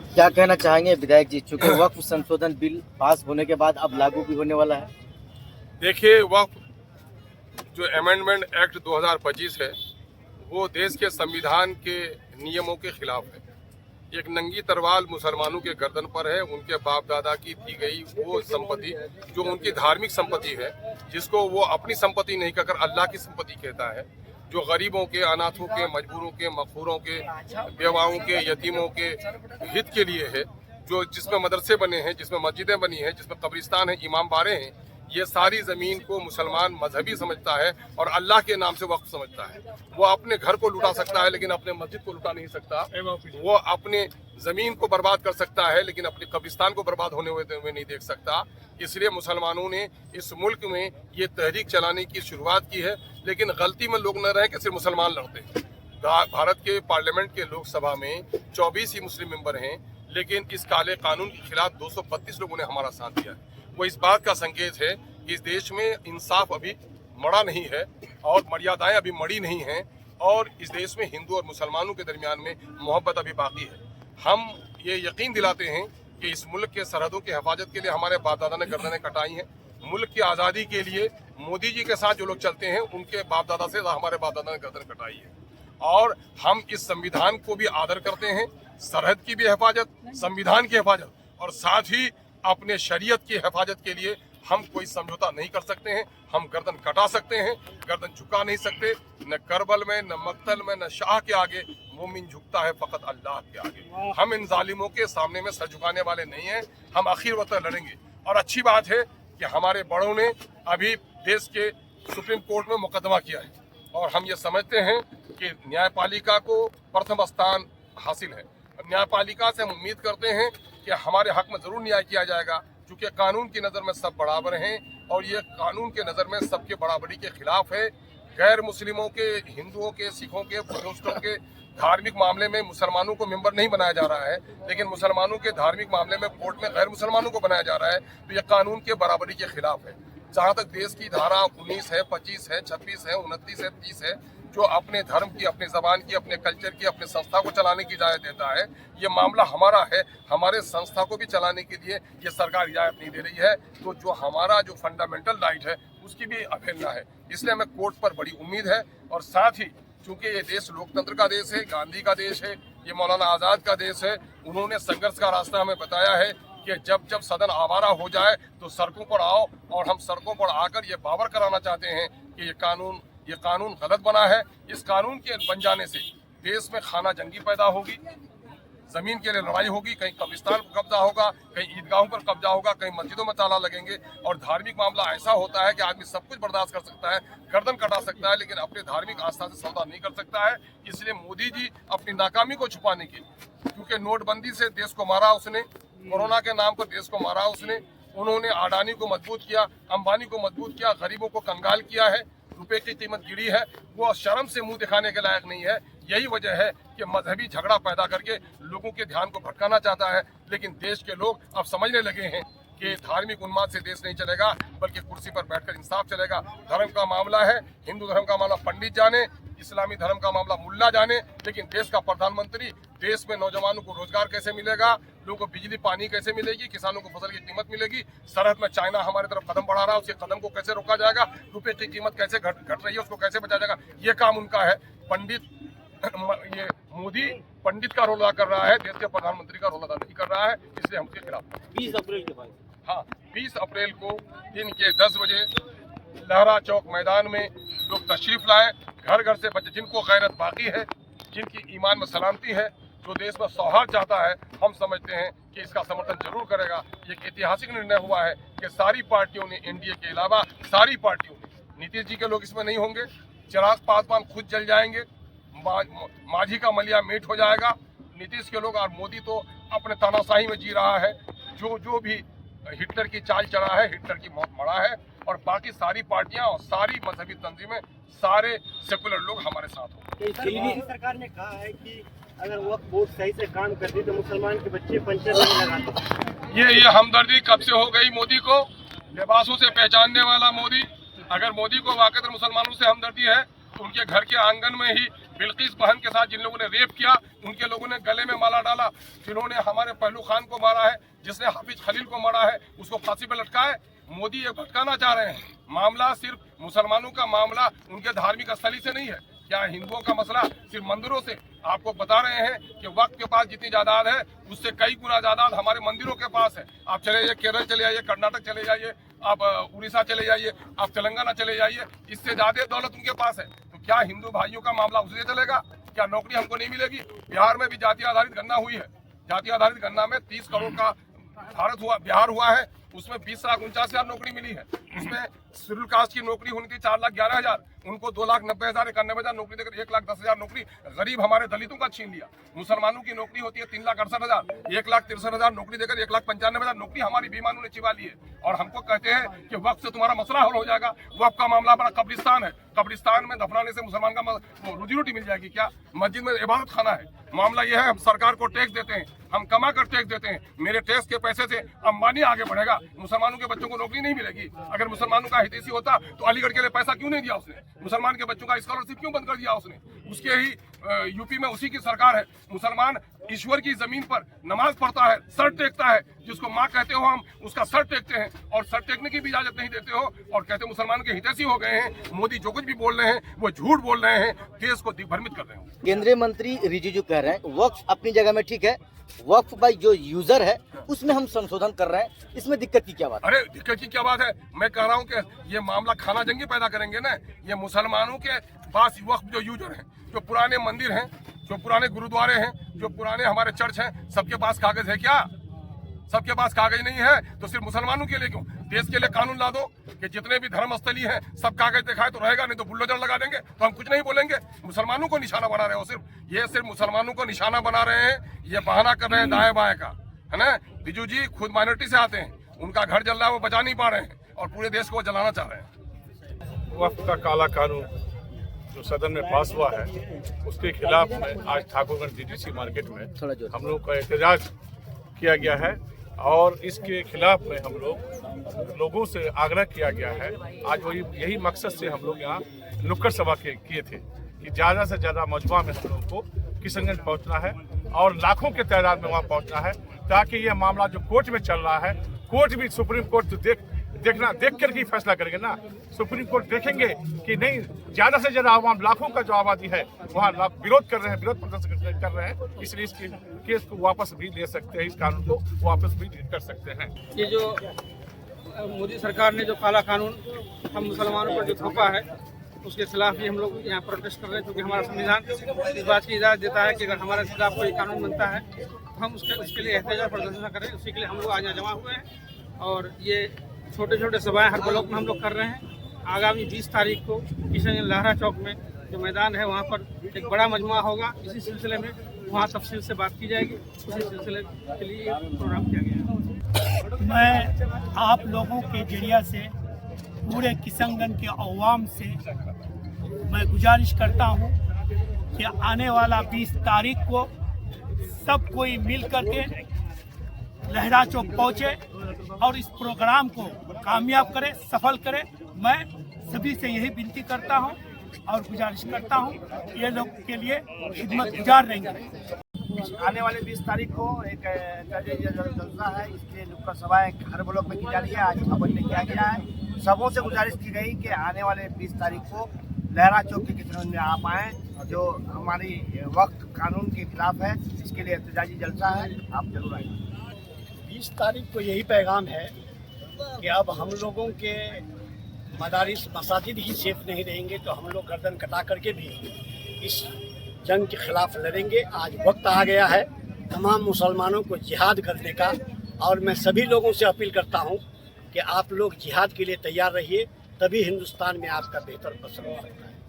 क्या कहना चाहेंगे विधायक जी, चूंकि वक्फ संशोधन बिल पास होने के बाद अब लागू भी होने वाला है। देखिए, वक्फ जो अमेंडमेंट एक्ट 2025 है वो देश के संविधान के नियमों के खिलाफ है। एक नंगी तरवाल मुसलमानों के गर्दन पर है। उनके बाप दादा की दी गई वो संपत्ति जो उनकी धार्मिक संपत्ति है, जिसको वो अपनी संपत्ति नहीं कहकर अल्लाह की संपत्ति कहता है, जो गरीबों के, अनाथों के, मजबूरों के, मखूरों के, बेवाओं के, यतीमों के हित के लिए है, जो जिसमें मदरसे बने हैं, जिसमें मस्जिदें बनी हैं, जिसमें कब्रिस्तान है, इमाम बारे हैं। ये सारी ज़मीन को मुसलमान मजहबी समझता है और अल्लाह के नाम से वक्फ समझता है। वो अपने घर को लुटा सकता है लेकिन अपने मस्जिद को लुटा नहीं सकता। वो अपने ज़मीन को बर्बाद कर सकता है लेकिन अपने कब्रिस्तान को बर्बाद होने हुए नहीं देख सकता। इसलिए मुसलमानों ने इस मुल्क में ये तहरीक चलाने की शुरुआत की है। लेकिन गलती में लोग न रहें कि सिर्फ मुसलमान लड़ते हैं। भारत के पार्लियामेंट के लोकसभा में 24 ही मुस्लिम मेंबर हैं, लेकिन इस काले कानून के खिलाफ 232 लोगों ने हमारा साथ दिया है। वो इस बात का संकेत है कि इस देश में इंसाफ अभी मड़ा नहीं है और मर्यादाएं अभी मड़ी नहीं हैं और इस देश में हिंदू और मुसलमानों के दरमियान में मोहब्बत अभी बाकी है। हम ये यकीन दिलाते हैं कि इस मुल्क के सरहदों की हिफाजत के लिए हमारे बाप दादा ने गर्दनें कटाई हैं। मुल्क की आज़ादी के लिए मोदी जी के साथ जो लोग चलते हैं उनके बाप दादा से हमारे बाप दादा ने गर्दन कटाई है। और हम इस संविधान को भी आदर करते हैं, सरहद की भी हिफाजत, संविधान की हिफाजत और साथ ही अपने शरीयत की हिफाजत के लिए हम कोई समझौता नहीं कर सकते हैं। हम गर्दन कटा सकते हैं, गर्दन झुका नहीं सकते। न करबल में, न मक्तल में, न शाह के आगे मोमिन झुकता है फ़कत अल्लाह के आगे। हम इन जालिमों के सामने में सर झुकाने वाले नहीं हैं। हम आखिर वक्त लड़ेंगे। और अच्छी बात है कि हमारे बड़ों ने अभी देश के सुप्रीम कोर्ट में मुकदमा किया है और हम ये समझते हैं कि न्यायपालिका को प्रथम स्थान हासिल है। न्यायपालिका से हम उम्मीद करते हैं कि हमारे हक में ज़रूर न्याय किया जाएगा, क्योंकि कानून की नज़र में सब बराबर हैं और ये कानून के नज़र में सबके बराबरी के खिलाफ है। गैर मुस्लिमों के, हिंदुओं के, सिखों के, बुद्धिस्टों के धार्मिक मामले में मुसलमानों को मेंबर नहीं बनाया जा रहा है, लेकिन मुसलमानों के धार्मिक मामले में कोर्ट में गैर मुसलमानों को बनाया जा रहा है। तो यह कानून के बराबरी के खिलाफ है। जहाँ तक देश की धारा 19 है, 25 है, 26 है, 29 है, 30 है, जो अपने धर्म की, अपनी ज़बान की, अपने कल्चर की, अपने संस्था को चलाने की इजाज़त देता है, ये मामला हमारा है। हमारे संस्था को भी चलाने के लिए ये सरकार इजाज़त नहीं दे रही है। तो जो हमारा जो फंडामेंटल राइट है उसकी भी अवहेलना है। इसलिए हमें कोर्ट पर बड़ी उम्मीद है। और साथ ही चूँकि ये देश लोकतंत्र का देश है, गांधी का देश है, ये मौलाना आज़ाद का देश है, उन्होंने संघर्ष का रास्ता हमें बताया है कि जब जब सदन आवारा हो जाए तो सड़कों पर आओ। और हम सड़कों पर आकर ये बावर कराना चाहते हैं कि ये कानून गलत बना है। इस कानून के बन जाने से देश में खाना जंगी पैदा होगी, जमीन के लिए लड़ाई होगी, कहीं कब्रिस्तान पर कब्जा होगा, कहीं ईदगाहों पर कब्जा होगा, कहीं मस्जिदों में ताला लगेंगे। और धार्मिक मामला ऐसा होता है कि आदमी सब कुछ बर्दाश्त कर सकता है, गर्दन कटा सकता है, लेकिन अपने धार्मिक आस्था से सौदा नहीं कर सकता है। इसलिए मोदी जी अपनी नाकामी को छुपाने के, क्योंकि नोटबंदी से देश को मारा उसने, कोरोना के नाम पर देश को मारा उसने, उन्होंने अडानी को मजबूत किया, अंबानी को मजबूत किया, गरीबों को कंगाल किया है, रुपए की कीमत गिरी है। वो शर्म से मुंह दिखाने के लायक नहीं है। यही वजह है कि मजहबी झगड़ा पैदा करके लोगों के ध्यान को भटकाना चाहता है। लेकिन देश के लोग अब समझने लगे हैं कि धार्मिक उन्माद से देश नहीं चलेगा, बल्कि कुर्सी पर बैठकर इंसाफ चलेगा। धर्म का मामला है, हिंदू धर्म का मामला पंडित जाने, इस्लामी धर्म का मामला मुल्ला जाने, लेकिन देश का प्रधानमंत्री, देश में नौजवानों को रोजगार कैसे मिलेगा, लोगों को बिजली पानी कैसे मिलेगी, किसानों को फसल की कीमत मिलेगी, सरहद में चाइना हमारी तरफ कदम बढ़ा रहा है, उसके कदम को कैसे रोका जाएगा, रुपए की कीमत कैसे घट रही है उसको कैसे बचाया जाएगा, ये काम उनका है। पंडित ये मोदी पंडित का रोल अदा कर रहा है, देश के प्रधानमंत्री का रोल अदा नहीं कर रहा है। इसलिए हम उसके खिलाफ 20 अप्रैल के बाद 20 अप्रैल को दिन के 10 बजे लहरा चौक मैदान में लोग तशरीफ लाएं। घर घर से बच्चे, जिनको गैरत बाकी है, जिनकी ईमान में सलामती है, जो देश में सौहार्द चाहता है, हम समझते हैं कि इसका समर्थन जरूर करेगा। एक ऐतिहासिक निर्णय हुआ है कि सारी पार्टियों ने, एनडीए के अलावा सारी पार्टियों ने, नीतीश जी के लोग इसमें नहीं होंगे, चिराग पासवान खुद जल जाएंगे, माझी का मलिया मीट हो जाएगा, नीतीश के लोग। और मोदी तो अपने तानाशाही में जी रहा है, जो भी हिटलर की चाल चला है, हिटलर की मौत मरा है। और बाकी सारी पार्टियां और सारी मजहबी तंजीमें, सारे सेकुलर लोग हमारे साथ होंगे। सरकार ने कहा है कि अगर वक्फ बोर्ड सही से काम करती तो मुसलमान के बच्चे पंचर नहीं लगाते। ये हमदर्दी कब से हो गई मोदी को? लिबासों से पहचानने वाला मोदी। अगर मोदी को वाकई मुसलमानों से हमदर्दी है तो उनके घर के आंगन में ही बिल्किस बहन के साथ जिन लोगों ने रेप किया, उनके लोगों ने गले में माला डाला, जिन्होंने हमारे पहलू खान को मारा है, जिसने हाफिज खलील को मारा है, उसको फांसी पे लटका है। मोदी ये भटकाना चाह रहे हैं। मामला सिर्फ मुसलमानों का मामला उनके धार्मिक स्थली से नहीं है। क्या हिंदुओं का मसला सिर्फ मंदिरों से? आपको बता रहे हैं कि वक्त के पास जितनी जायदाद है उससे कई गुना जायदाद हमारे मंदिरों के पास है। आप चले जाइए, केरल चले जाइए, कर्नाटक चले जाइए, आप उड़ीसा चले जाइए, आप तेलंगाना चले जाइए, इससे ज्यादा दौलत उनके पास है। तो क्या हिंदू भाइयों का मामला उससे चलेगा? क्या नौकरी हमको नहीं मिलेगी? बिहार में भी जाति आधारित गणना हुई है। जाति आधारित गणना में 30 करोड़ का बिहार हुआ है, उसमें 20,49,000 नौकरी मिली है। उसमें शेड्यूल कास्ट की नौकरी उनकी 4,11,000, उनको 2,90,000 91,000 नौकरी देकर 1,10,000 नौकरी गरीब हमारे दलितों का छीन लिया। मुसलमानों की नौकरी होती है 3,68,000, 1,63,000 नौकरी देकर 1,95,000 नौकरी हमारी बेईमानों ने छिपा ली है। और हमको कहते हैं कि वक्त से तुम्हारा मसला हल हो जाएगा। वक्त का मामला बड़ा कब्रिस्तान है, कब्रिस्तान में दफनाने से मुसलमान का रोजी रोटी मिल जाएगी क्या? मस्जिद में इबादत खाना है। मामला यह है, हम सरकार को टैक्स देते हैं, हम कमा कर टैक्स देते हैं। मेरे टैक्स के पैसे से अंबानी आगे बढ़ेगा, मुसलमानों के बच्चों को नौकरी नहीं मिलेगी। अगर मुसलमानों का हितैषी होता तो अलीगढ़ के लिए पैसा क्यों नहीं दिया उसने? मुसलमान के बच्चों का स्कॉलरशिप क्यों बंद कर दिया उसने? उसके ही यूपी में उसी की सरकार है। मुसलमान ईश्वर की जमीन पर नमाज पढ़ता है, सर टेकता है, जिसको माँ कहते हो हम, उसका सर टेकते हैं और सर टेकने की भी इजाजत नहीं देते हो और कहते मुसलमान के हितैषी हो गए हैं। मोदी जो कुछ भी बोल रहे हैं वो झूठ बोल रहे हैं, देश को दिग्भ्रमित कर रहे हैं। केंद्रीय मंत्री रिजिजू कह रहे हैं वक्फ अपनी जगह में ठीक है, वक्फ बाई जो यूजर है उसमें हम संशोधन कर रहे हैं, इसमें दिक्कत की क्या बात है? अरे दिक्कत की क्या बात है? मैं कह रहा हूँ कि ये मामला खाना जंगी पैदा करेंगे ना। ये मुसलमानों के पास वक्फ जो यूजर हैं, जो पुराने मंदिर हैं, जो पुराने गुरुद्वारे हैं, जो पुराने हमारे चर्च हैं, सबके पास कागज है क्या? सबके पास कागज नहीं है तो सिर्फ मुसलमानों के लिए क्यों? देश के लिए कानून ला दो कि जितने भी धर्म स्थली हैं सब कागज दिखाए तो रहेगा, नहीं तो बुलडोजर लगा देंगे तो हम कुछ नहीं बोलेंगे। मुसलमानों को निशाना बना रहे हो, सिर्फ मुसलमानों को निशाना बना रहे हैं। ये बहाना कर रहे हैं दाएं बाएं का, है ना। रिजिजू जी खुद माइनॉरिटी से आते हैं, उनका घर जल रहा है, वो बचा नहीं पा रहे हैं और पूरे देश को वो जलाना चाह रहे हैं। वक्फ का काला कानून जो सदन में पास हुआ है उसके खिलाफ में आज ठाकुरगंज डीडीसी मार्केट में हम लोग का एहतजाज किया गया है और इसके खिलाफ में हम लोगों से आग्रह किया गया है। आज वही यही मकसद से हम लोग यहाँ नुक्कड़ सभा किए थे कि ज़्यादा से ज़्यादा मजमा में हम लोग को किशनगंज पहुँचना है और लाखों के तादाद में वहाँ पहुँचना है, ताकि ये मामला जो कोर्ट में चल रहा है, कोर्ट भी सुप्रीम कोर्ट तो देख कर ही फैसला करेंगे ना। सुप्रीम कोर्ट देखेंगे कि नहीं, ज़्यादा से ज़्यादा आवाम, लाखों का जो आबादी है वहाँ विरोध कर रहे हैं, विरोध प्रदर्शन कर रहे हैं, इसलिए इस केस को वापस भी ले सकते हैं, इस कानून को वापस भी कर सकते हैं। ये जो मोदी सरकार ने जो काला कानून हम मुसलमानों पर जो थोपा है उसके खिलाफ भी हम लोग यहाँ प्रोटेस्ट कर रहे हैं, क्योंकि हमारा संविधान इस बात की इजाज़त देता है कि अगर हमारे खिलाफ कोई कानून बनता है तो हम उसके लिए एहतजाज प्रदर्शन करें। उसी के लिए हम लोग आज यहाँ जमा हुए हैं और ये छोटे छोटे सभाएं हर ब्लॉक में हम लोग कर रहे हैं। आगामी 20 तारीख को किशनगंज लहरा चौक में जो मैदान है वहाँ पर एक बड़ा मजमा होगा। इसी सिलसिले में वहाँ तफसील से बात की जाएगी, उसी सिलसिले के लिए प्रोग्राम किया गया है। मैं आप लोगों के जरिए से पूरे किशनगंज के अवाम से मैं गुजारिश करता हूँ कि आने वाला 20 तारीख को सब कोई मिल करके लहरा चौक पहुँचे और इस प्रोग्राम को कामयाब करें, सफल करें। मैं सभी से यही विनती करता हूं और गुजारिश करता हूं, ये लोग के लिए खिदमत गुजार रहेंगे। आने वाले 20 तारीख को एक जलसा है, इसलिए नुक्कड़ सभाएं हर ब्लॉक में की जा रही है। आज खबर में किया गया है, सबों से गुजारिश की गई कि आने वाले 20 तारीख को लहरा चौक के किशनगंज में आप आएँ, जो हमारी वक्त कानून के खिलाफ है, इसके लिए एहतजाजी जलसा है, आप जरूर आएँ। 20 तारीख को यही पैगाम है कि अब हम लोगों के मदारिस मसाजिद ही सेफ नहीं रहेंगे तो हम लोग गर्दन कटा करके भी इस जंग के खिलाफ लड़ेंगे। आज वक्त आ गया है तमाम मुसलमानों को जिहाद करने का और मैं सभी लोगों से अपील करता हूं कि आप लोग जिहाद के लिए तैयार रहिए, तभी हिंदुस्तान में आपका बेहतर बसर हो सकता है।